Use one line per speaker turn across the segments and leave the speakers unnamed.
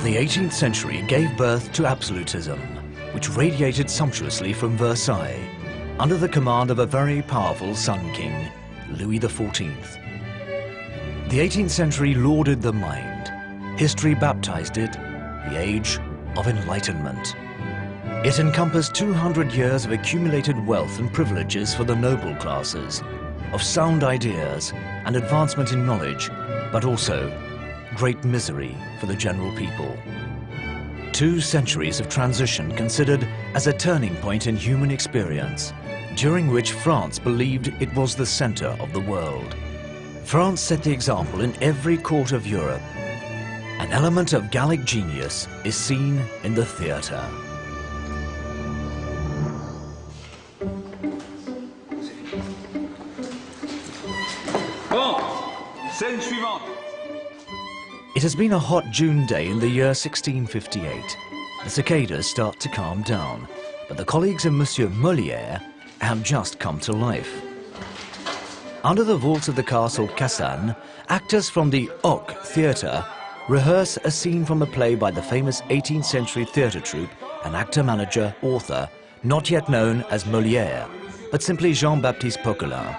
The 18th century gave birth to absolutism, which radiated sumptuously from Versailles, under the command of a very powerful Sun King, Louis XIV. The 18th century lauded the mind. History baptized it the Age of Enlightenment. It encompassed 200 years of accumulated wealth and privileges for the noble classes, of sound ideas and advancement in knowledge, but also great misery for the general people. 2 centuries of transition considered as a turning point in human experience, during which France believed it was the center of the world. France set the example in every court of Europe. An element of Gallic genius is seen in the theater.
Scène suivante.
It has been a hot June day in the year 1658. The cicadas start to calm down, but the colleagues of Monsieur Moliere have just come to life. Under the vaults of the castle Cassan, actors from the Hoc Theatre rehearse a scene from a play by the famous 18th century theatre troupe and actor-manager, author, not yet known as Moliere, but simply Jean-Baptiste Poquelin.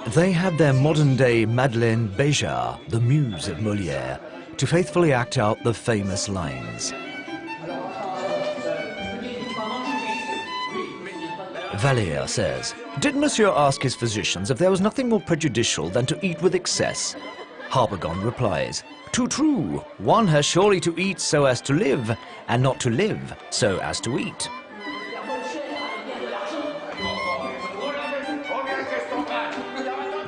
They had their modern-day Madeleine Béjart, the muse of Moliere, to faithfully act out the famous lines. Valère says, "Did Monsieur ask his physicians if there was nothing more prejudicial than to eat with excess?" Harpagon replies, "Too true. One has surely to eat so as to live, and not to live so as to eat."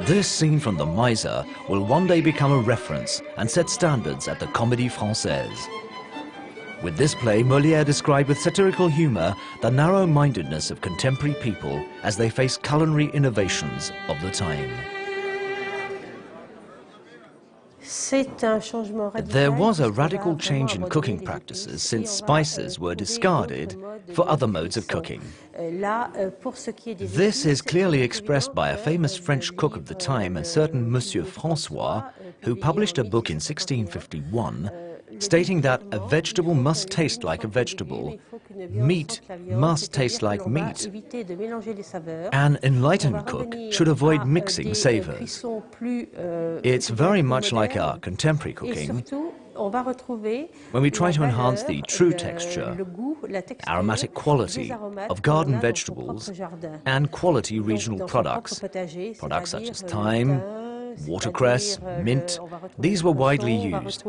This scene from The Miser will one day become a reference and set standards at the Comédie Française. With this play, Molière described with satirical humor the narrow-mindedness of contemporary people as they face culinary innovations of the time. There was a radical change in cooking practices since spices were discarded for other modes of cooking. This is clearly expressed by a famous French cook of the time, a certain Monsieur François, who published a book in 1651 stating that a vegetable must taste like a vegetable, meat must taste like meat. An enlightened cook should avoid mixing savors. It's very much like our contemporary cooking, when we try to enhance the true texture, aromatic quality of garden vegetables and quality regional products such as thyme, watercress, mint. These were widely used.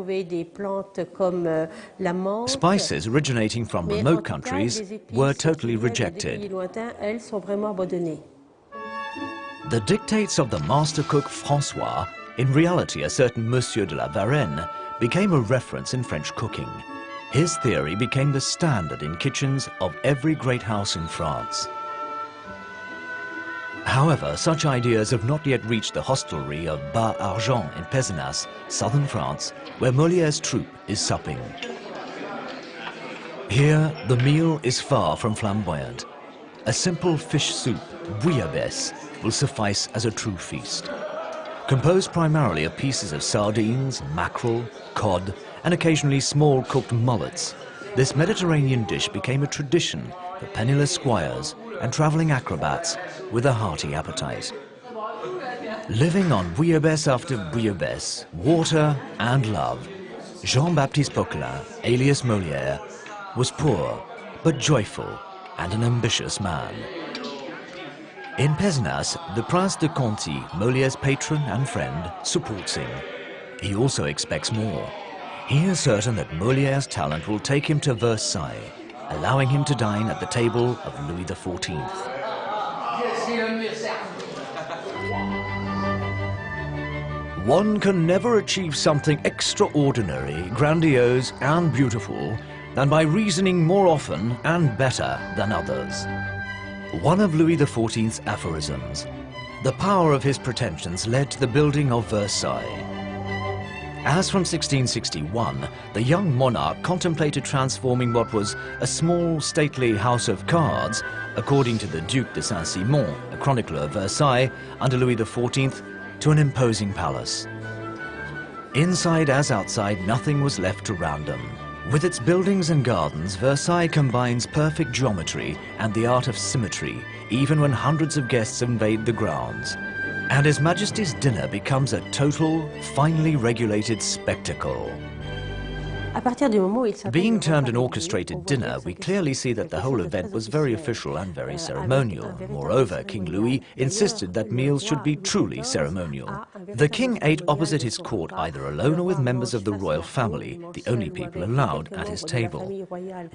Spices originating from remote countries were totally rejected. The dictates of the master cook François, in reality a certain Monsieur de la Varenne, became a reference in French cooking. His theory became the standard in kitchens of every great house in France. However, such ideas have not yet reached the hostelry of Bas-Argent in Pézenas, southern France, where Moliere's troupe is supping. Here, the meal is far from flamboyant. A simple fish soup, bouillabaisse, will suffice as a true feast. Composed primarily of pieces of sardines, mackerel, cod, and occasionally small cooked mullets, this Mediterranean dish became a tradition for penniless squires and traveling acrobats with a hearty appetite. Living on bouillabaisse after bouillabaisse, water and love, Jean-Baptiste Poquelin, alias Molière, was poor but joyful and an ambitious man. In Pézenas, the Prince de Conti, Moliere's patron and friend, supports him. He also expects more. He is certain that Moliere's talent will take him to Versailles, allowing him to dine at the table of Louis XIV. One can never achieve something extraordinary, grandiose and beautiful than by reasoning more often and better than others. One of Louis XIV's aphorisms, the power of his pretensions led to the building of Versailles. As from 1661, the young monarch contemplated transforming what was a small, stately house of cards, according to the Duc de Saint-Simon, a chronicler of Versailles, under Louis XIV, to an imposing palace. Inside as outside, nothing was left to random. With its buildings and gardens, Versailles combines perfect geometry and the art of symmetry, even when hundreds of guests invade the grounds. And His Majesty's dinner becomes a total, finely regulated spectacle. Being termed an orchestrated dinner, we clearly see that the whole event was very official and very ceremonial. Moreover, King Louis insisted that meals should be truly ceremonial. The king ate opposite his court, either alone or with members of the royal family, the only people allowed at his table.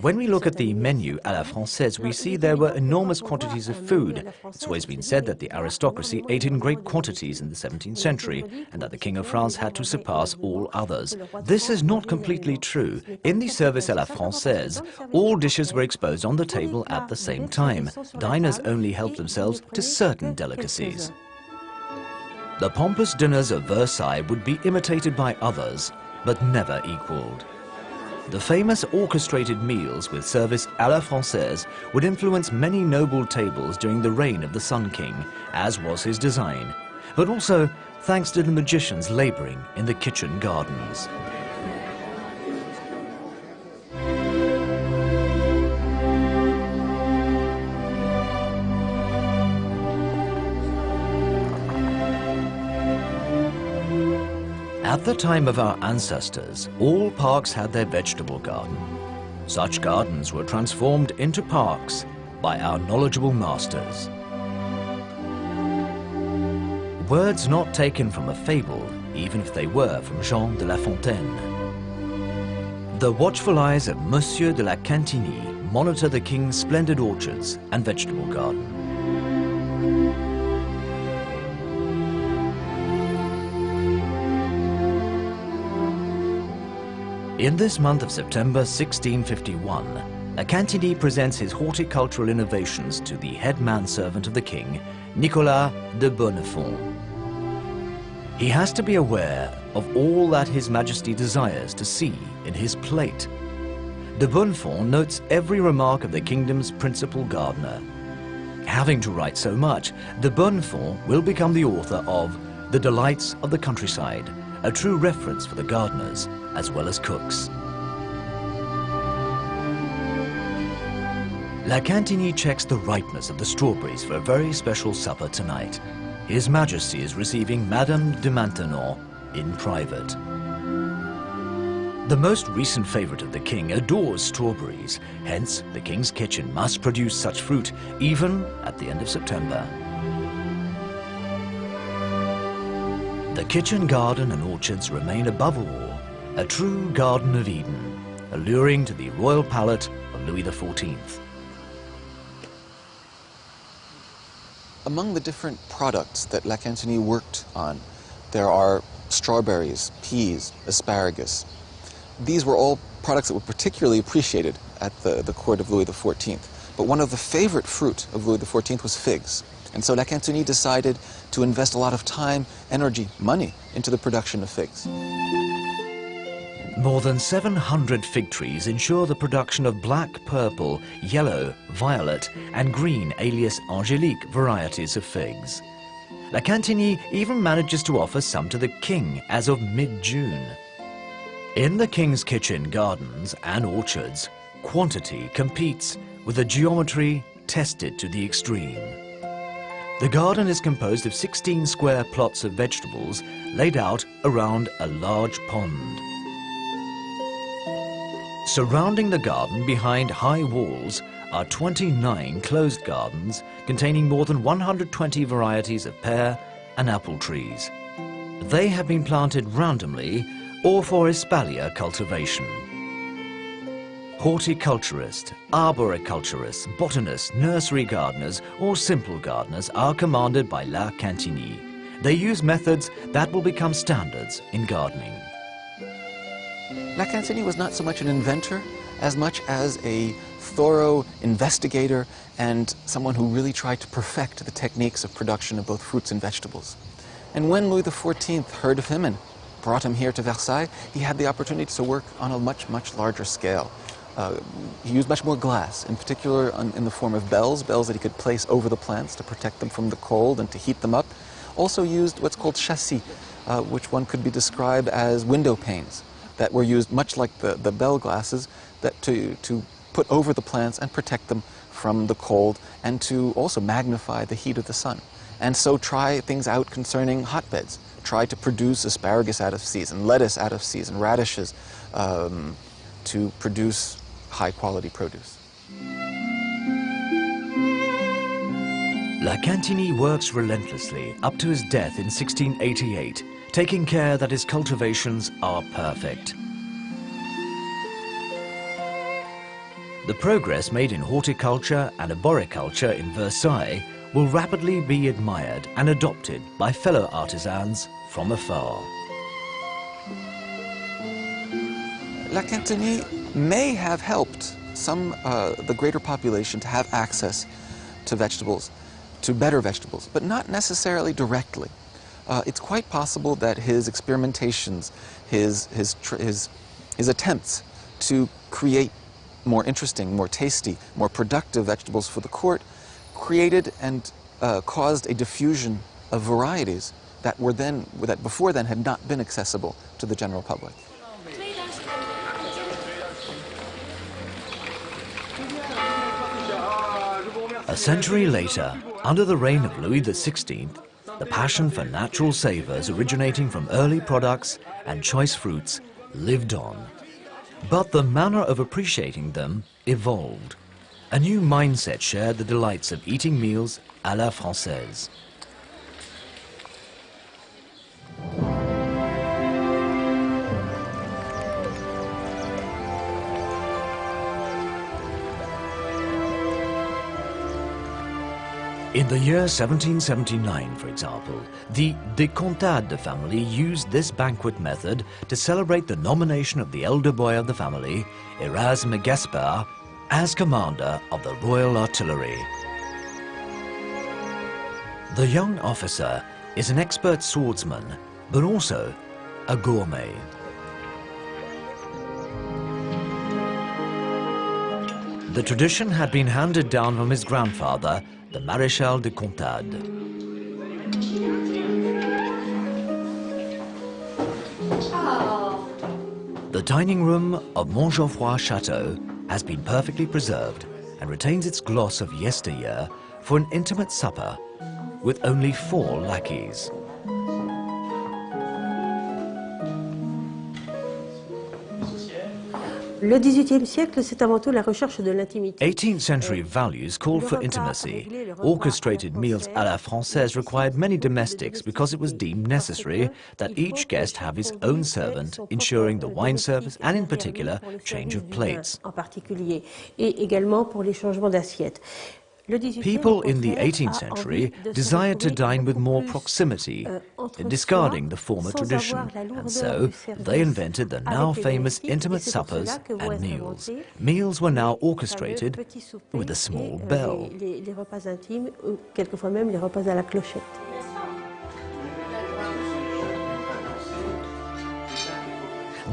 When we look at the menu à la française, we see there were enormous quantities of food. It's always been said that the aristocracy ate in great quantities in the 17th century, and that the King of France had to surpass all others. This is not completely true. In the service à la française, all dishes were exposed on the table at the same time. Diners only helped themselves to certain delicacies. The pompous dinners of Versailles would be imitated by others, but never equaled. The famous orchestrated meals with service à la française would influence many noble tables during the reign of the Sun King, as was his design, but also thanks to the magicians laboring in the kitchen gardens. At the time of our ancestors, all parks had their vegetable garden. Such gardens were transformed into parks by our knowledgeable masters. Words not taken from a fable, even if they were from Jean de La Fontaine. The watchful eyes of Monsieur de la Cantigny monitor the king's splendid orchards and vegetable garden. In this month of September 1651, La Cantigny presents his horticultural innovations to the head manservant of the king, Nicolas de Bonnefond. He has to be aware of all that His Majesty desires to see in his plate. De Bonnefond notes every remark of the kingdom's principal gardener. Having to write so much, de Bonnefond will become the author of The Delights of the Countryside, a true reference for the gardeners as well as cooks. La Cantigny checks the ripeness of the strawberries for a very special supper tonight. His Majesty is receiving Madame de Maintenon in private. The most recent favorite of the king adores strawberries, hence the king's kitchen must produce such fruit even at the end of September. The kitchen garden and orchards remain above all a true Garden of Eden, alluring to the royal palate of Louis XIV.
Among the different products that La Cantigny worked on, there are strawberries, peas, asparagus. These were all products that were particularly appreciated at the court of Louis XIV. But one of the favorite fruit of Louis XIV was figs. And so La Cantigny decided to invest a lot of time, energy, money into the production of figs.
More than 700 fig trees ensure the production of black, purple, yellow, violet, and green alias angélique varieties of figs. La Cantigny even manages to offer some to the king as of mid-June. In the king's kitchen gardens and orchards, quantity competes with a geometry tested to the extreme. The garden is composed of 16 square plots of vegetables laid out around a large pond. Surrounding the garden behind high walls are 29 closed gardens containing more than 120 varieties of pear and apple trees. They have been planted randomly or for espalier cultivation. Horticulturists, arboriculturists, botanists, nursery gardeners or simple gardeners are commanded by La Cantigny. They use methods that will become standards in gardening.
La Cantigny was not so much an inventor as much as a thorough investigator and someone who really tried to perfect the techniques of production of both fruits and vegetables. And when Louis XIV heard of him and brought him here to Versailles, he had the opportunity to work on a much, much larger scale. He used much more glass, in particular in the form of bells that he could place over the plants to protect them from the cold and to heat them up. Also used what's called châssis, which one could be described as window panes that were used much like the bell glasses that to put over the plants and protect them from the cold and to also magnify the heat of the sun. And so try things out concerning hotbeds. Try to produce asparagus out of season, lettuce out of season, radishes, to produce high-quality produce.
La Cantini works relentlessly up to his death in 1688, taking care that his cultivations are perfect. The progress made in horticulture and arboriculture in Versailles will rapidly be admired and adopted by fellow artisans from afar.
La Cantini may have helped the greater population to have access to vegetables, to better vegetables, but not necessarily directly. It's quite possible that his experimentations, his attempts to create more interesting, more tasty, more productive vegetables for the court created and caused a diffusion of varieties that before then had not been accessible to the general public.
A century later, under the reign of Louis XVI, the passion for natural savors originating from early products and choice fruits lived on. But the manner of appreciating them evolved. A new mindset shared the delights of eating meals à la française. In the year 1779, for example, the de Contade family used this banquet method to celebrate the nomination of the elder boy of the family, Erasme Gaspard, as commander of the Royal Artillery. The young officer is an expert swordsman, but also a gourmet. The tradition had been handed down from his grandfather, the Maréchal de Contade. The dining room of Montgeoffroy Chateau has been perfectly preserved and retains its gloss of yesteryear for an intimate supper with only 4 lackeys. 18th century values called for intimacy. Orchestrated meals à la française required many domestics because it was deemed necessary that each guest have his own servant, ensuring the wine service and, in particular, change of plates. People in the 18th century desired to dine with more proximity, discarding the former tradition, and so they invented the now famous intimate suppers and meals. Meals were now orchestrated with a small bell.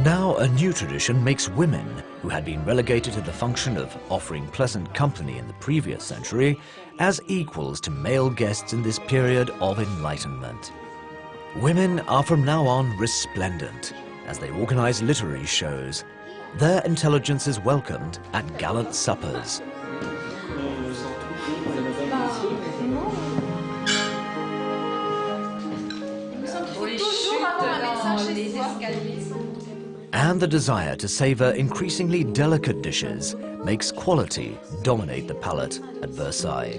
Now a new tradition makes women, who had been relegated to the function of offering pleasant company in the previous century, as equals to male guests in this period of enlightenment. Women are from now on resplendent as they organize literary shows. Their intelligence is welcomed at gallant suppers. And the desire to savor increasingly delicate dishes makes quality dominate the palate at Versailles.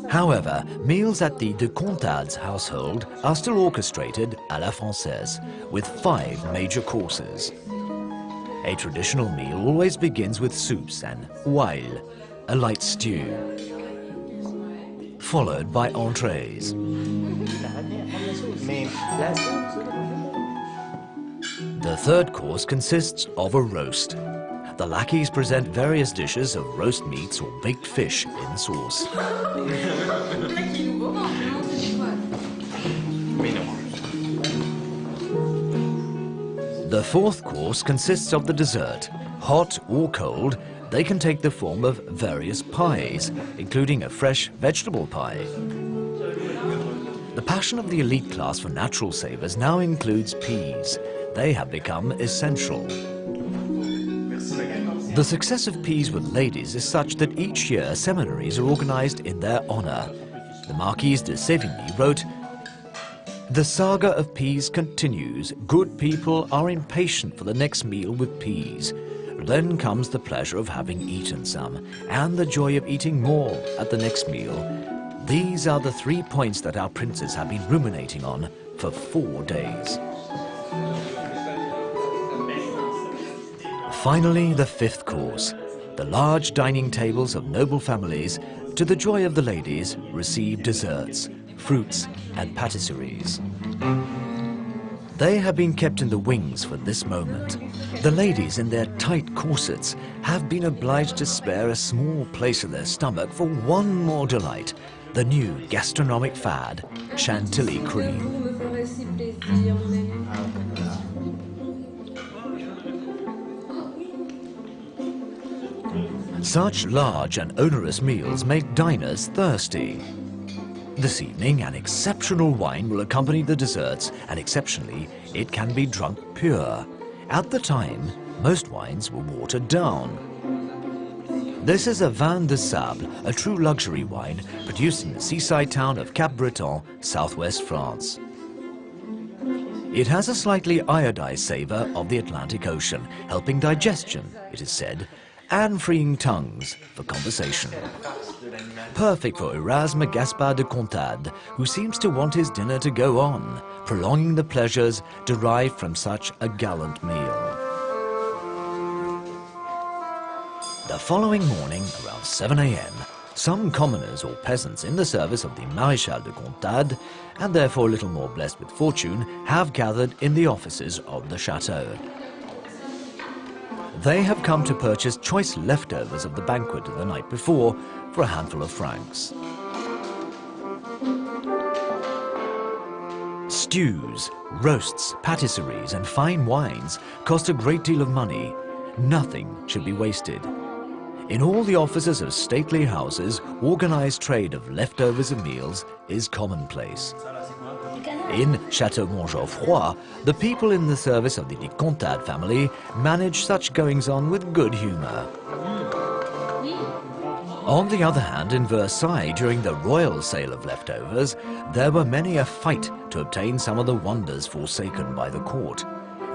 However, meals at the de Contade's household are still orchestrated à la française, with 5 major courses. A traditional meal always begins with soups and ouille, a light stew, followed by entrees. The third course consists of a roast. The lackeys present various dishes of roast meats or baked fish in sauce. The fourth course consists of the dessert. Hot or cold, they can take the form of various pies, including a fresh vegetable pie. The passion of the elite class for natural savors now includes peas. They have become essential. The success of peas with ladies is such that each year seminaries are organized in their honor. The Marquise de Sévigny wrote, "The saga of peas continues. Good people are impatient for the next meal with peas. Then comes the pleasure of having eaten some, and the joy of eating more at the next meal. These are the 3 points that our princes have been ruminating on for 4 days." Finally, the fifth course. The large dining tables of noble families, to the joy of the ladies, receive desserts, fruits and patisseries. They have been kept in the wings for this moment. The ladies in their tight corsets have been obliged to spare a small place in their stomach for one more delight, the new gastronomic fad, chantilly cream. Such large and onerous meals make diners thirsty. This evening, an exceptional wine will accompany the desserts, and exceptionally, it can be drunk pure. At the time, most wines were watered down. This is a vin de sable, a true luxury wine produced in the seaside town of Cap-Breton, southwest France. It has a slightly iodized savor of the Atlantic Ocean, helping digestion, it is said, and freeing tongues for conversation. Perfect for Erasme Gaspard de Contade, who seems to want his dinner to go on, prolonging the pleasures derived from such a gallant meal. The following morning, around 7 a.m., some commoners or peasants in the service of the Maréchal de Contade, and therefore little more blessed with fortune, have gathered in the offices of the chateau. They have come to purchase choice leftovers of the banquet of the night before for a handful of francs. Stews, roasts, patisseries and fine wines cost a great deal of money. Nothing should be wasted. In all the offices of stately houses, organized trade of leftovers of meals is commonplace. In Château Montgeoffroy, the people in the service of the de Contade family manage such goings-on with good humor. On the other hand, in Versailles, during the royal sale of leftovers, there were many a fight to obtain some of the wonders forsaken by the court.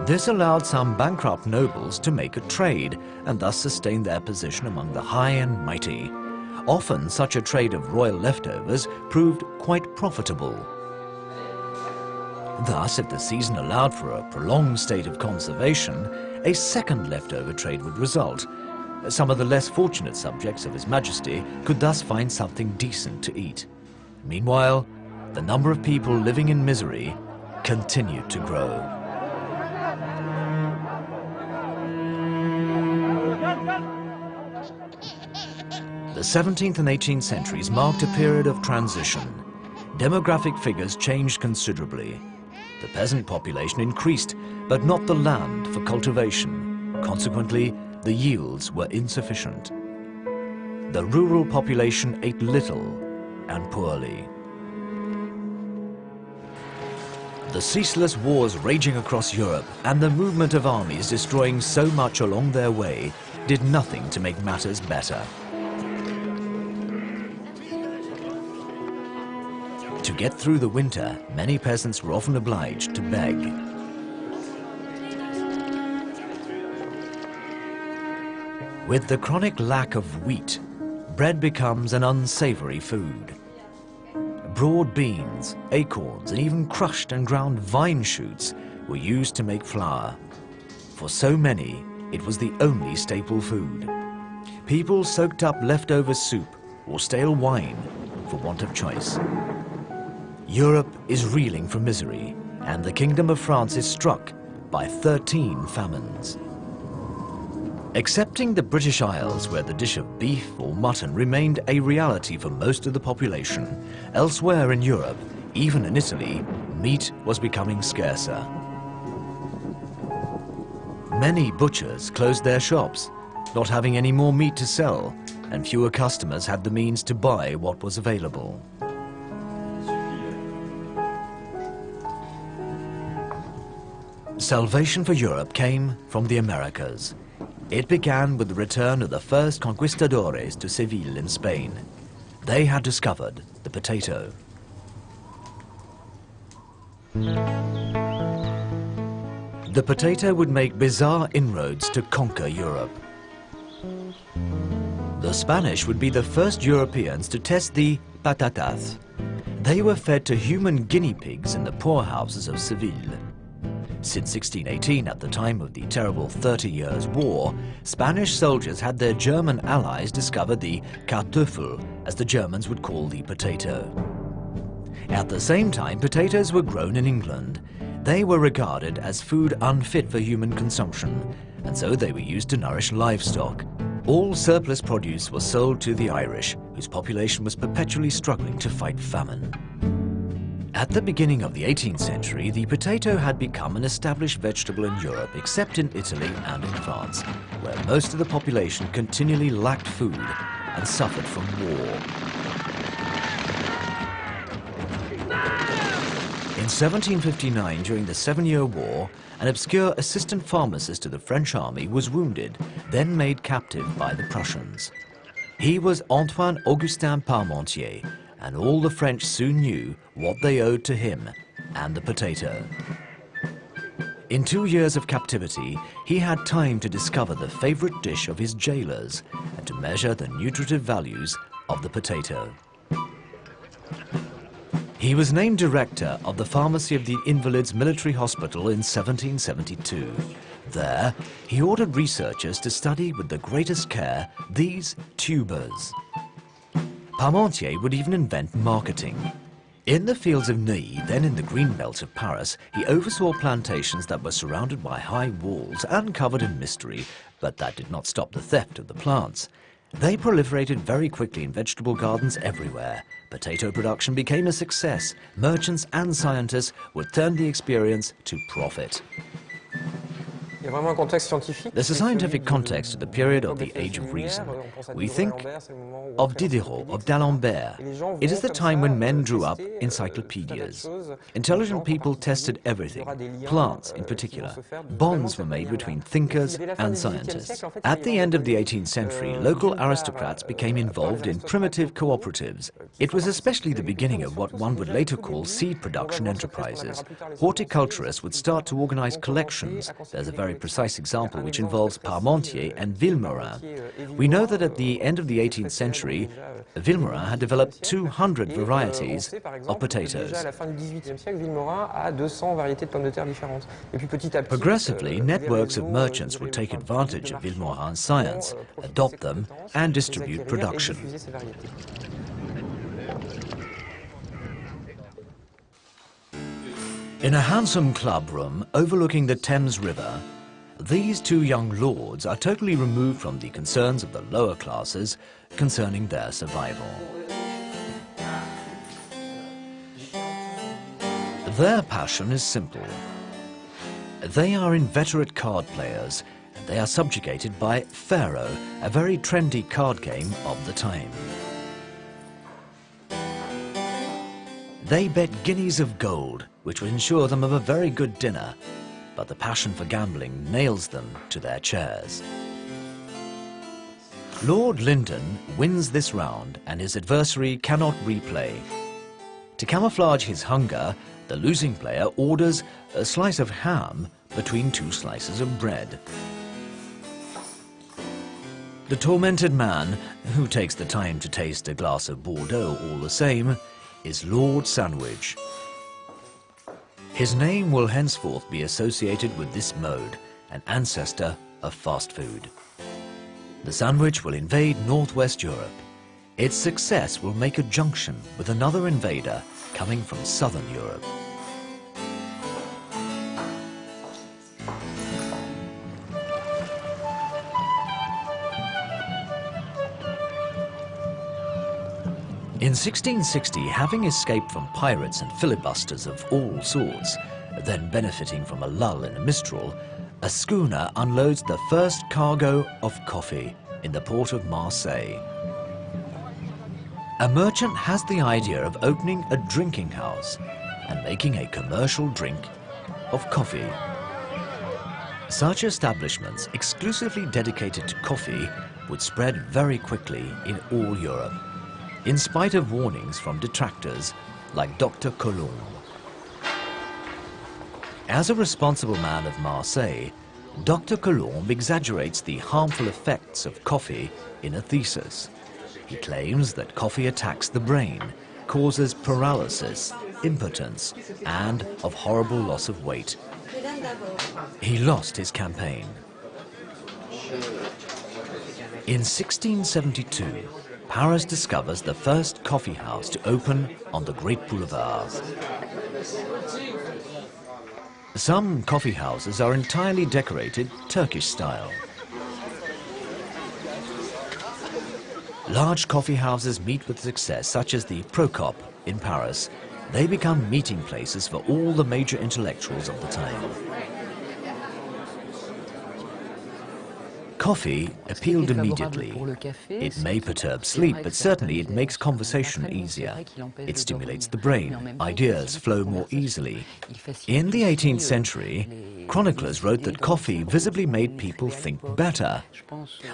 This allowed some bankrupt nobles to make a trade and thus sustain their position among the high and mighty. Often such a trade of royal leftovers proved quite profitable. Thus, if the season allowed for a prolonged state of conservation, a second leftover trade would result. Some of the less fortunate subjects of His Majesty could thus find something decent to eat. Meanwhile, the number of people living in misery continued to grow. The 17th and 18th centuries marked a period of transition. Demographic figures changed considerably. The peasant population increased, but not the land for cultivation. Consequently, the yields were insufficient. The rural population ate little and poorly. The ceaseless wars raging across Europe and the movement of armies destroying so much along their way did nothing to make matters better. To get through the winter, many peasants were often obliged to beg. With the chronic lack of wheat, bread becomes an unsavory food. Broad beans, acorns, and even crushed and ground vine shoots were used to make flour. For so many, it was the only staple food. People soaked up leftover soup or stale wine for want of choice. Europe is reeling from misery, and the Kingdom of France is struck by 13 famines. Excepting the British Isles, where the dish of beef or mutton remained a reality for most of the population, elsewhere in Europe, even in Italy, meat was becoming scarcer. Many butchers closed their shops, not having any more meat to sell, and fewer customers had the means to buy what was available. Salvation for Europe came from the Americas. It began with the return of the first conquistadores to Seville in Spain. They had discovered the potato. The potato would make bizarre inroads to conquer Europe. The Spanish would be the first Europeans to test the patatas. They were fed to human guinea pigs in the poorhouses of Seville. Since 1618, at the time of the terrible 30 Years' War, Spanish soldiers had their German allies discover the Kartoffel, as the Germans would call the potato. At the same time, potatoes were grown in England. They were regarded as food unfit for human consumption, and so they were used to nourish livestock. All surplus produce was sold to the Irish, whose population was perpetually struggling to fight famine. At the beginning of the 18th century, the potato had become an established vegetable in Europe, except in Italy and in France, where most of the population continually lacked food and suffered from war. In 1759, during the 7-Year War, an obscure assistant pharmacist to the French army was wounded, then made captive by the Prussians. He was Antoine-Augustin Parmentier, and all the French soon knew what they owed to him and the potato. In 2 years of captivity, he had time to discover the favorite dish of his jailers and to measure the nutritive values of the potato. He was named director of the pharmacy of the Invalids Military Hospital in 1772. There, he ordered researchers to study with the greatest care these tubers. Parmentier would even invent marketing. In the fields of Neuilly, then in the green belt of Paris, he oversaw plantations that were surrounded by high walls and covered in mystery, but that did not stop the theft of the plants. They proliferated very quickly in vegetable gardens everywhere. Potato production became a success. Merchants and scientists would turn the experience to profit. There's a scientific context to the period of the Age of Reason. We think of Diderot, of d'Alembert. It is the time when men drew up encyclopedias. Intelligent people tested everything, plants in particular. Bonds were made between thinkers and scientists. At the end of the 18th century, local aristocrats became involved in primitive cooperatives. It was especially the beginning of what one would later call seed production enterprises. Horticulturists would start to organize collections. There's a very precise example which involves Parmentier and Villemorin. We know that at the end of the 18th century, Villemorin had developed 200 varieties of potatoes. Progressively, networks of merchants would take advantage of Villemorin's science, adopt them, and distribute production. In a handsome club room overlooking the Thames River, these two young lords are totally removed from the concerns of the lower classes concerning their survival. Their passion is simple. They are inveterate card players, and they are subjugated by Faro, a very trendy card game of the time. They bet guineas of gold, which would ensure them of a very good dinner, but the passion for gambling nails them to their chairs. Lord Lyndon wins this round and his adversary cannot replay. To camouflage his hunger, the losing player orders a slice of ham between 2 slices of bread. The tormented man, who takes the time to taste a glass of Bordeaux all the same, is Lord Sandwich. His name will henceforth be associated with this mode, an ancestor of fast food. The sandwich will invade northwest Europe. Its success will make a junction with another invader coming from southern Europe. In 1660, having escaped from pirates and filibusters of all sorts, then benefiting from a lull in a mistral, a schooner unloads the first cargo of coffee in the port of Marseille. A merchant has the idea of opening a drinking house and making a commercial drink of coffee. Such establishments exclusively dedicated to coffee would spread very quickly in all Europe, in spite of warnings from detractors like Dr. Colomb. As a responsible man of Marseille, Dr. Colomb exaggerates the harmful effects of coffee in a thesis. He claims that coffee attacks the brain, causes paralysis, impotence, and of horrible loss of weight. He lost his campaign. In 1672, Paris discovers the first coffee house to open on the Great Boulevards. Some coffee houses are entirely decorated Turkish style. Large coffee houses meet with success, such as the Procop in Paris. They become meeting places for all the major intellectuals of the time. Coffee appealed immediately. It may perturb sleep, but certainly it makes conversation easier. It stimulates the brain. Ideas flow more easily. In the 18th century, chroniclers wrote that coffee visibly made people think better.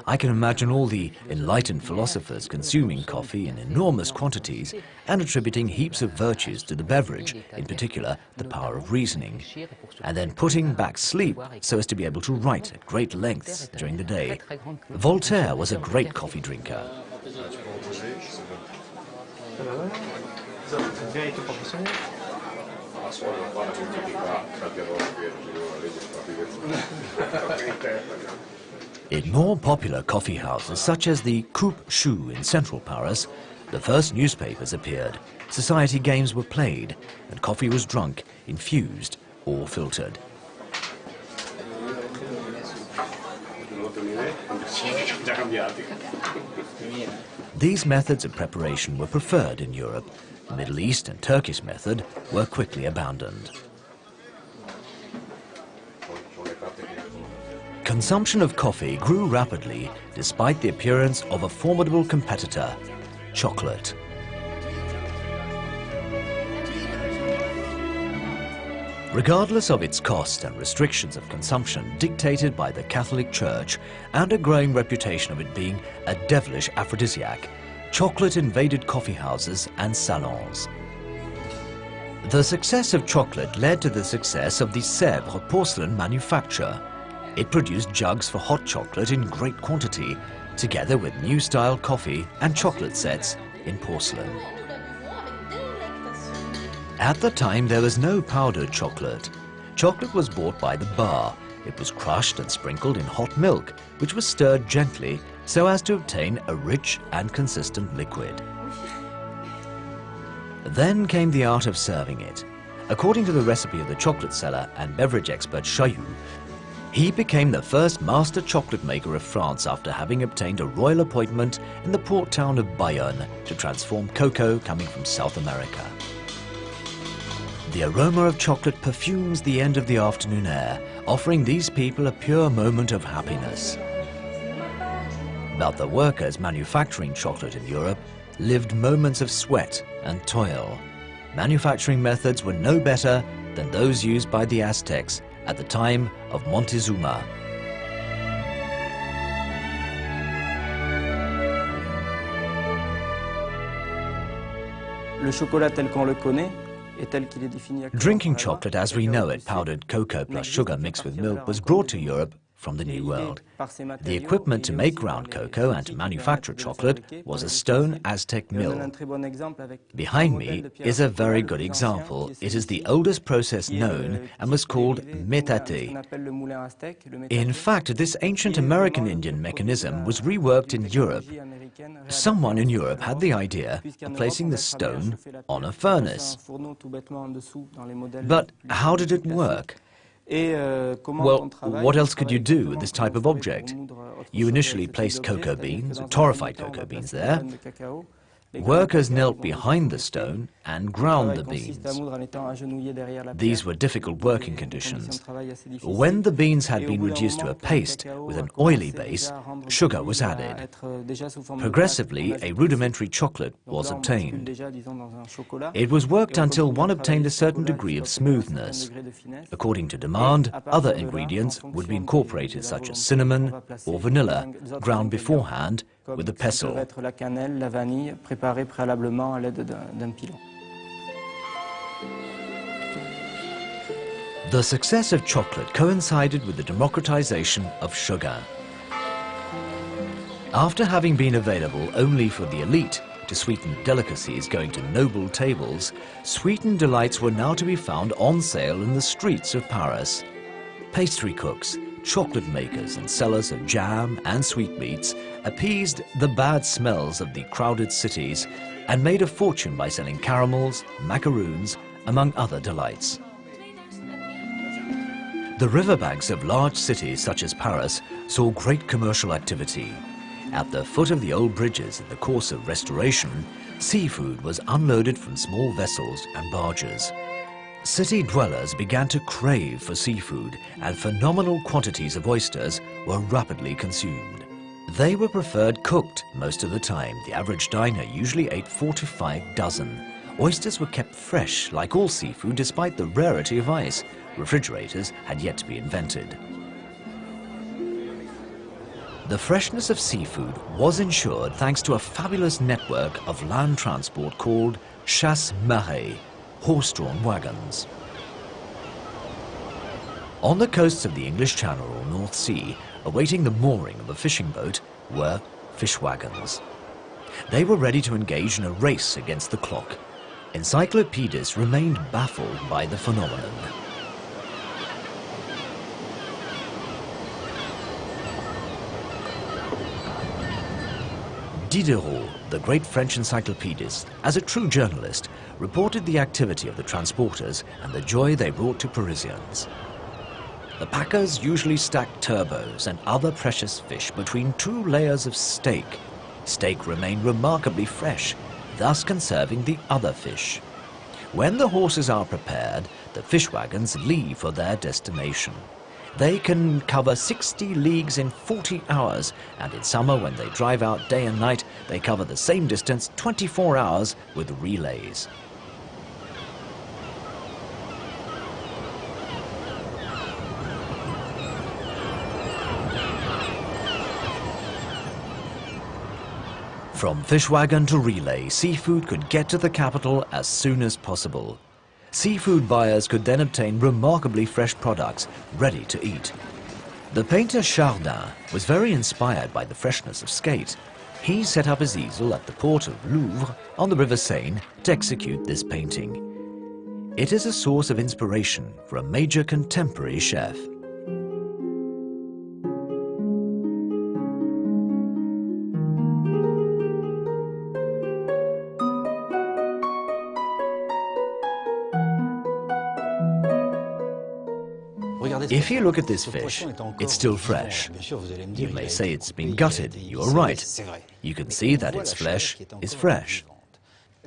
I can imagine all the enlightened philosophers consuming coffee in enormous quantities and attributing heaps of virtues to the beverage, in particular the power of reasoning, and then putting back sleep so as to be able to write at great lengths during the day. Voltaire was a great coffee drinker. In more popular coffee houses, such as the Coupe Chou in central Paris, the first newspapers appeared, society games were played, and coffee was drunk, infused or filtered. These methods of preparation were preferred in Europe. The Middle East and Turkish method were quickly abandoned. Consumption of coffee grew rapidly despite the appearance of a formidable competitor, chocolate. Regardless of its cost and restrictions of consumption dictated by the Catholic Church and a growing reputation of it being a devilish aphrodisiac, chocolate invaded coffee houses and salons. The success of chocolate led to the success of the Sèvres porcelain manufacture. It produced jugs for hot chocolate in great quantity, together with new-style coffee and chocolate sets in porcelain. At the time, there was no powdered chocolate. Chocolate was bought by the bar. It was crushed and sprinkled in hot milk, which was stirred gently so as to obtain a rich and consistent liquid. Then came the art of serving it. According to the recipe of the chocolate seller and beverage expert Chailloux, he became the first master chocolate maker of France after having obtained a royal appointment in the port town of Bayonne to transform cocoa coming from South America. The aroma of chocolate perfumes the end of the afternoon air, offering these people a pure moment of happiness. But the workers manufacturing chocolate in Europe lived moments of sweat and toil. Manufacturing methods were no better than those used by the Aztecs at the time of Montezuma.
Le chocolat tel qu'on le connaît.
Drinking chocolate as we know it, powdered cocoa plus sugar mixed with milk, was brought to Europe from the New World. The equipment to make ground cocoa and to manufacture chocolate was a stone Aztec mill. Behind me is a very good example. It is the oldest process known and was called metate. In fact, this ancient American Indian mechanism was reworked in Europe. Someone in Europe had the idea of placing the stone on a furnace. But how did it work? Well, what else could you do with this type of object? You initially placed cocoa beans, torrefied cocoa beans there, Workers knelt behind the stone and ground the beans. These were difficult working conditions. When the beans had been reduced to a paste with an oily base, sugar was added. Progressively, a rudimentary chocolate was obtained. It was worked until one obtained a certain degree of smoothness. According to demand, other ingredients would be incorporated, such as cinnamon or vanilla, ground beforehand with a pestle. The success of chocolate coincided with the democratization of sugar. After having been available only for the elite to sweeten delicacies going to noble tables, sweetened delights were now to be found on sale in the streets of Paris. Pastry cooks, chocolate makers and sellers of jam and sweetmeats appeased the bad smells of the crowded cities and made a fortune by selling caramels, macaroons, among other delights. The riverbanks of large cities such as Paris saw great commercial activity. At the foot of the old bridges in the course of restoration, seafood was unloaded from small vessels and barges. City dwellers began to crave for seafood, and phenomenal quantities of oysters were rapidly consumed. They were preferred cooked most of the time. The average diner usually ate 4 to 5 dozen. Oysters were kept fresh, like all seafood, despite the rarity of ice. Refrigerators had yet to be invented. The freshness of seafood was ensured thanks to a fabulous network of land transport called chasse-marée, horse-drawn wagons. On the coasts of the English Channel or North Sea, awaiting the mooring of a fishing boat, were fish wagons. They were ready to engage in a race against the clock. Encyclopedists remained baffled by the phenomenon. Diderot, the great French encyclopedist, as a true journalist, reported the activity of the transporters and the joy they brought to Parisians. The packers usually stacked turbot and other precious fish between 2 layers of steak. Steak remained remarkably fresh, thus conserving the other fish. When the horses are prepared, the fish wagons leave for their destination. They can cover 60 leagues in 40 hours, and in summer, when they drive out day and night, they cover the same distance 24 hours with relays. From fish wagon to relay, seafood could get to the capital as soon as possible. Seafood buyers could then obtain remarkably fresh products ready to eat. The painter Chardin was very inspired by the freshness of skate. He set up his easel at the port of Louvre on the River Seine to execute this painting. It is a source of inspiration for a major contemporary chef. If you look at this fish, it's still fresh. You may say it's been gutted. You are right. You can see that its flesh is fresh.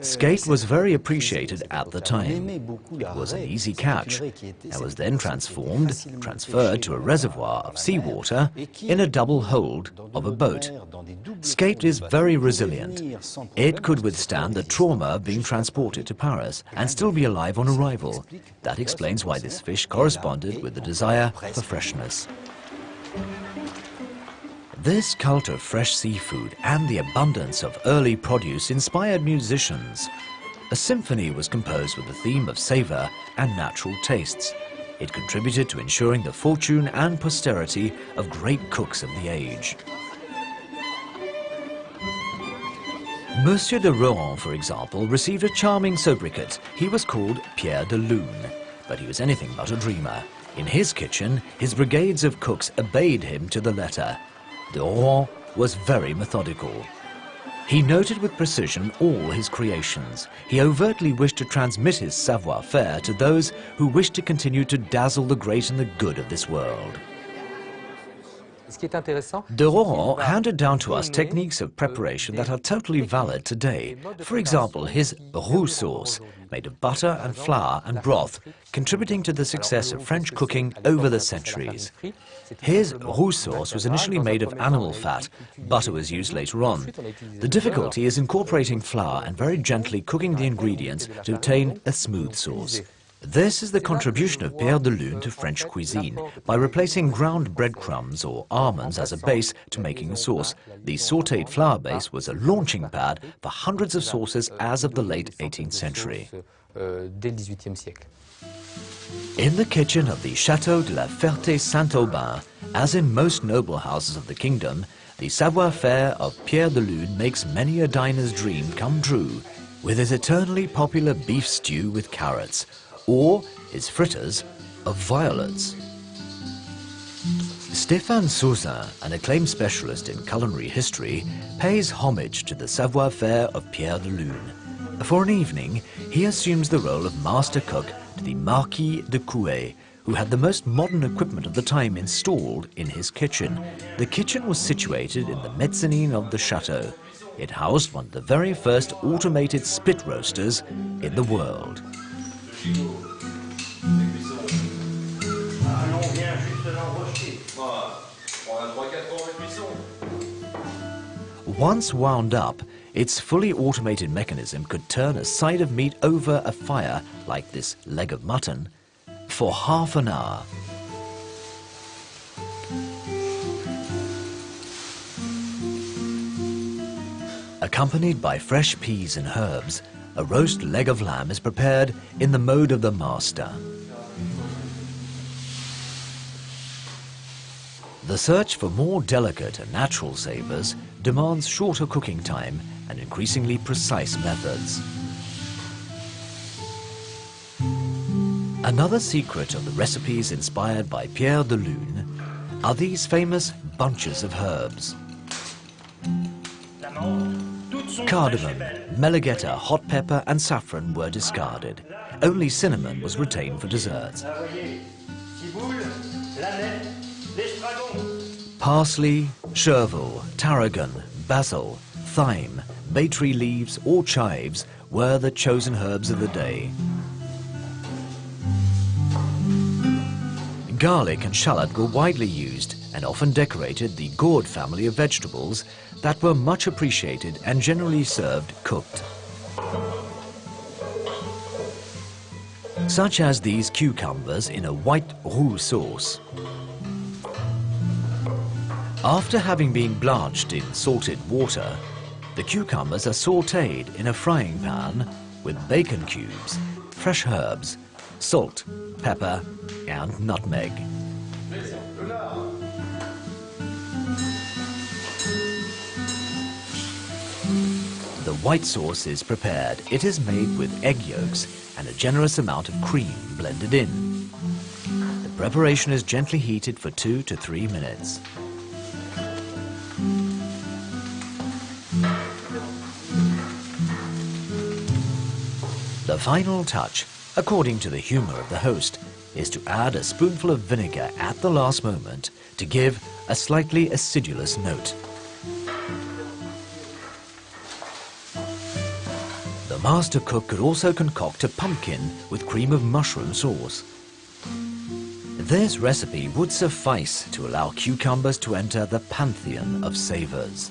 Skate was very appreciated at the time. It was an easy catch and was then transferred to a reservoir of seawater in a double hold of a boat. Skate is very resilient. It could withstand the trauma of being transported to Paris and still be alive on arrival. That explains why this fish corresponded with the desire for freshness. This cult of fresh seafood and the abundance of early produce inspired musicians. A symphony was composed with the theme of savor and natural tastes. It contributed to ensuring the fortune and posterity of great cooks of the age. Monsieur de Rohan, for example, received a charming sobriquet. He was called Pierre de Lune, but he was anything but a dreamer. In his kitchen, his brigades of cooks obeyed him to the letter. De Rohan was very methodical. He noted with precision all his creations. He overtly wished to transmit his savoir-faire to those who wished to continue to dazzle the great and the good of this world. De Rohan handed down to us techniques of preparation that are totally valid today. For example, his roux sauce, made of butter and flour and broth, contributing to the success of French cooking over the centuries. His roux sauce was initially made of animal fat. Butter was used later on. The difficulty is incorporating flour and very gently cooking the ingredients to obtain a smooth sauce. This is the contribution of Pierre de Lune to French cuisine. By replacing ground breadcrumbs or almonds as a base to making a sauce, the sautéed flour base was a launching pad for hundreds of sauces as of the late 18th century. In the kitchen of the Château de la Ferté-Saint-Aubin, as in most noble houses of the kingdom, the savoir-faire of Pierre de Lune makes many a diner's dream come true, with his eternally popular beef stew with carrots, or his fritters of violets. Stéphane Sauzin, an acclaimed specialist in culinary history, pays homage to the savoir-faire of Pierre de Lune. For an evening, he assumes the role of master cook to the Marquis de Coué, who had the most modern equipment of the time installed in his kitchen. The kitchen was situated in the mezzanine of the chateau. It housed one of the very first automated spit roasters in the world. Once wound up, its fully automated mechanism could turn a side of meat over a fire, like this leg of mutton, for half an hour. Accompanied by fresh peas and herbs, a roast leg of lamb is prepared in the mode of the master. The search for more delicate and natural savors demands shorter cooking time and increasingly precise methods. Another secret of the recipes inspired by Pierre de Lune are these famous bunches of herbs. Cardamom, melegueta, hot pepper and saffron were discarded. Only cinnamon was retained for desserts. Parsley, chervil, tarragon, basil, thyme, bay tree leaves or chives were the chosen herbs of the day. Garlic and shallot were widely used and often decorated the gourd family of vegetables that were much appreciated and generally served cooked. Such as these cucumbers in a white roux sauce. After having been blanched in salted water, the cucumbers are sautéed in a frying pan with bacon cubes, fresh herbs, salt, pepper and nutmeg. The white sauce is prepared. It is made with egg yolks and a generous amount of cream blended in. The preparation is gently heated for 2 to 3 minutes. The final touch, according to the humor of the host, is to add a spoonful of vinegar at the last moment to give a slightly acidulous note. The master cook could also concoct a pumpkin with cream of mushroom sauce. This recipe would suffice to allow cucumbers to enter the pantheon of savors.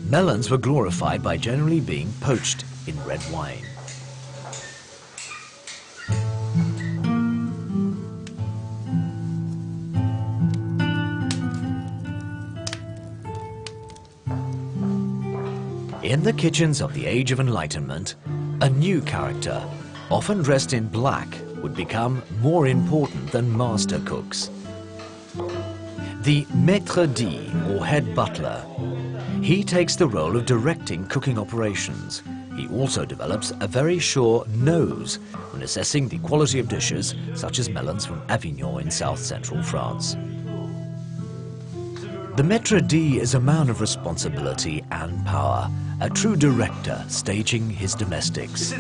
Melons were glorified by generally being poached in red wine. In the kitchens of the Age of Enlightenment, a new character, often dressed in black, would become more important than master cooks. The maître d', or head butler. He takes the role of directing cooking operations. He also develops a very sure nose when assessing the quality of dishes, such as melons from Avignon in south-central France. The maître d' is a man of responsibility and power, a true director staging his domestics.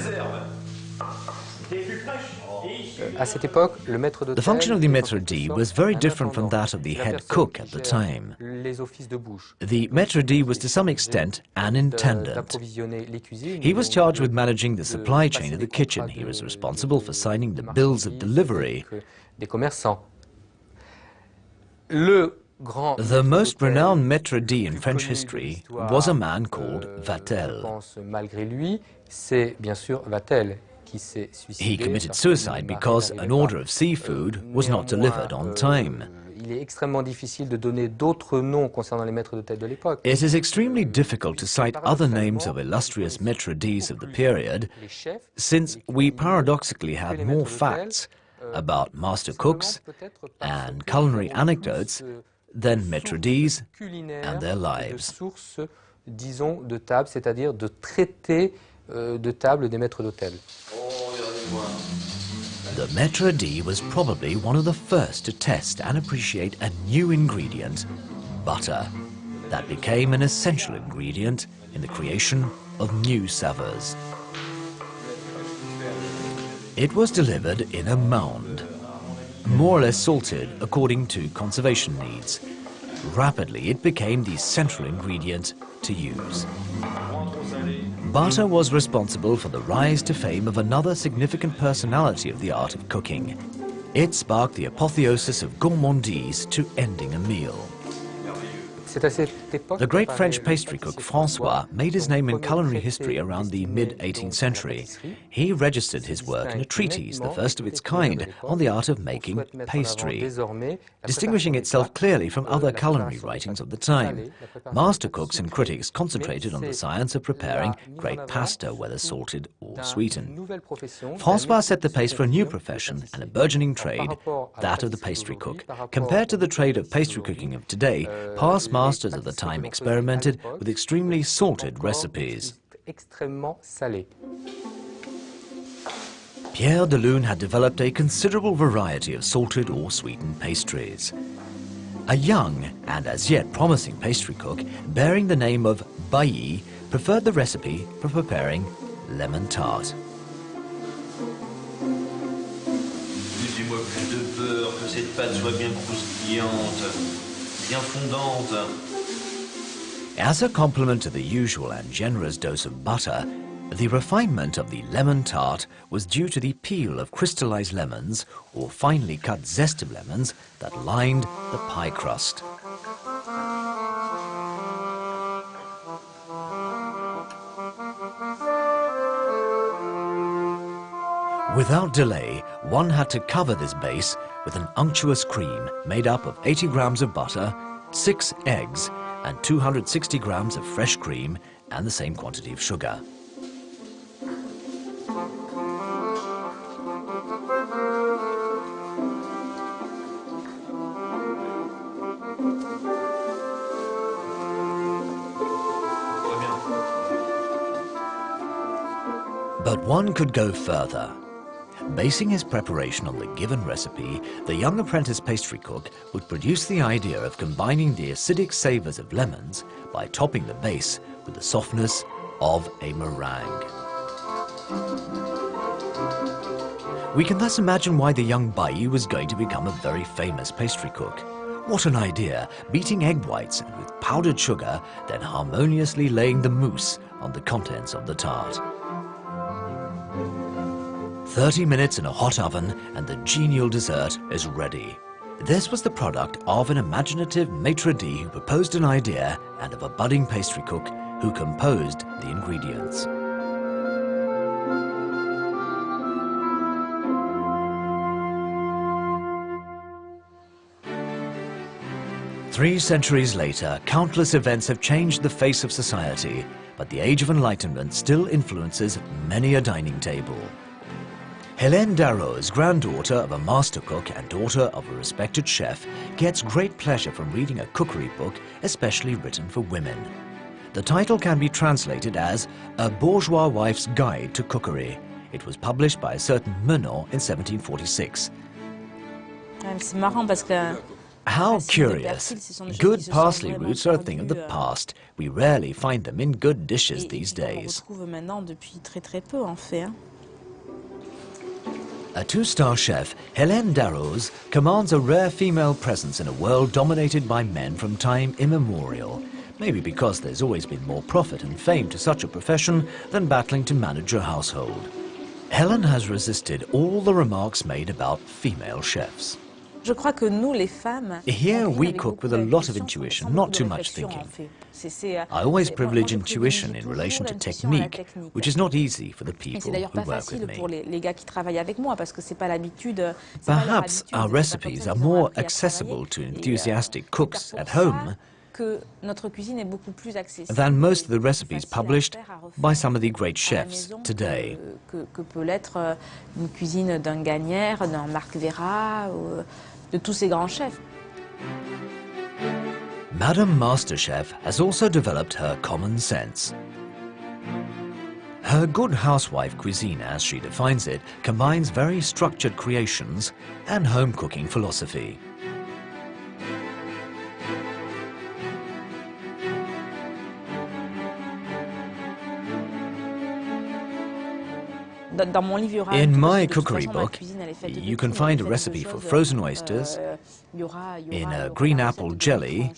The function of the maître d' was very different from that of the head cook at the time. The maître d' was to some extent an intendant. He was charged with managing the supply chain of the kitchen. He was responsible for signing the bills of delivery. The most renowned maître d' in French history was a man called Vatel. He committed suicide because an order of seafood was not delivered on time. It is extremely difficult to cite other names of illustrious maître d's of the period, since we paradoxically have more facts about master cooks and culinary anecdotes than maître d's and their lives. The maître d' was probably one of the first to test and appreciate a new ingredient, butter, that became an essential ingredient in the creation of new savors. It was delivered in a mound, more or less salted according to conservation needs. Rapidly, it became the central ingredient to use. Butter was responsible for the rise to fame of another significant personality of the art of cooking. It sparked the apotheosis of gourmandise to ending a meal. The great French pastry cook François made his name in culinary history around the mid-18th century. He registered his work in a treatise, the first of its kind, on the art of making pastry, distinguishing itself clearly from other culinary writings of the time. Master cooks and critics concentrated on the science of preparing great pasta, whether salted or sweetened. François set the pace for a new profession and a burgeoning trade, that of the pastry cook. Compared to the trade of pastry cooking of today, past masters of the time experimented with extremely salted recipes. Pierre de Lune had developed a considerable variety of salted or sweetened pastries. A young and as yet promising pastry cook bearing the name of Bailly preferred the recipe for preparing lemon tart.
Mettez-moi plus de beurre, que cette pâte soit bien croustillante.
As a complement to the usual and generous dose of butter, the refinement of the lemon tart was due to the peel of crystallized lemons or finely cut zest of lemons that lined the pie crust. Without delay, one had to cover this base with an unctuous cream made up of 80 grams of butter, 6 eggs, and 260 grams of fresh cream and the same quantity of sugar. But one could go further. Basing his preparation on the given recipe, the young apprentice pastry cook would produce the idea of combining the acidic savors of lemons by topping the base with the softness of a meringue. We can thus imagine why the young Bailly was going to become a very famous pastry cook. What an idea, beating egg whites and with powdered sugar, then harmoniously laying the mousse on the contents of the tart. 30 minutes in a hot oven and the genial dessert is ready. This was the product of an imaginative maître d' who proposed an idea and of a budding pastry cook who composed the ingredients. Three centuries later, countless events have changed the face of society, but the Age of Enlightenment still influences many a dining table. Hélène Darrow's granddaughter of a master cook and daughter of a respected chef gets great pleasure from reading a cookery book especially written for women. The title can be translated as A Bourgeois Wife's Guide to Cookery. It was published by a certain Menon in 1746. How curious. Good parsley roots are a thing of the past. We rarely find them in good dishes these days. A two-star chef, Hélène Darroze, commands a rare female presence in a world dominated by men from time immemorial. Maybe because there's always been more profit and fame to such a profession than battling to manage a household. Hélène has resisted all the remarks made about female chefs. Here we cook with a lot of intuition, not too much thinking. I always privilege intuition in relation to technique, which is not easy for the people who work with me. Perhaps our recipes are more accessible to enthusiastic cooks at home than most of the recipes published by some of the great chefs today. Madame Masterchef has also developed her common sense. Her good housewife cuisine, as she defines it, combines very structured creations and home cooking philosophy. In my cookery book, you can find a recipe for frozen oysters in a green apple jelly,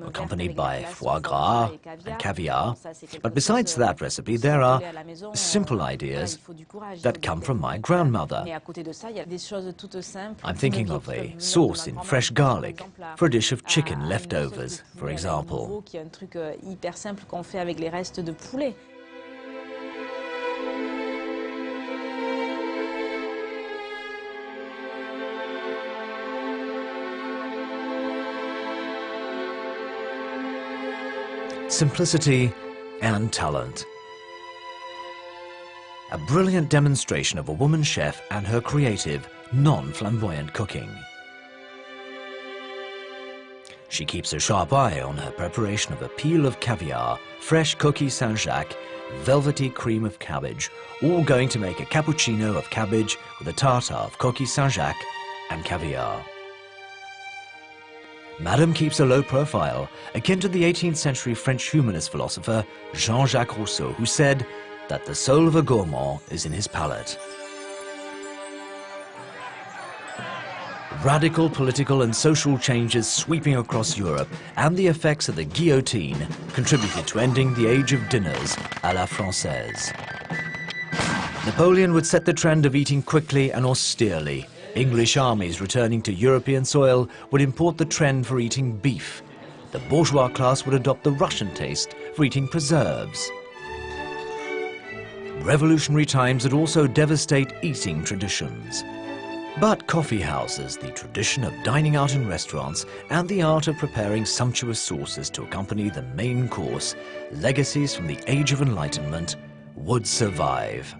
accompanied by foie gras and caviar. But besides that recipe, there are simple ideas that come from my grandmother. I'm thinking of a sauce in fresh garlic for a dish of chicken leftovers, for example. Simplicity and talent. A brilliant demonstration of a woman chef and her creative, non-flamboyant cooking. She keeps a sharp eye on her preparation of a peel of caviar, fresh coquille Saint-Jacques, velvety cream of cabbage, all going to make a cappuccino of cabbage with a tartare of coquille Saint-Jacques and caviar. Madame keeps a low profile, akin to the 18th century French humanist philosopher Jean-Jacques Rousseau, who said that the soul of a gourmand is in his palate. Radical political and social changes sweeping across Europe and the effects of the guillotine contributed to ending the age of dinners à la française. Napoleon would set the trend of eating quickly and austerely. English armies returning to European soil would import the trend for eating beef. The bourgeois class would adopt the Russian taste for eating preserves. Revolutionary times would also devastate eating traditions. But coffee houses, the tradition of dining out in restaurants, and the art of preparing sumptuous sauces to accompany the main course, legacies from the Age of Enlightenment, would survive.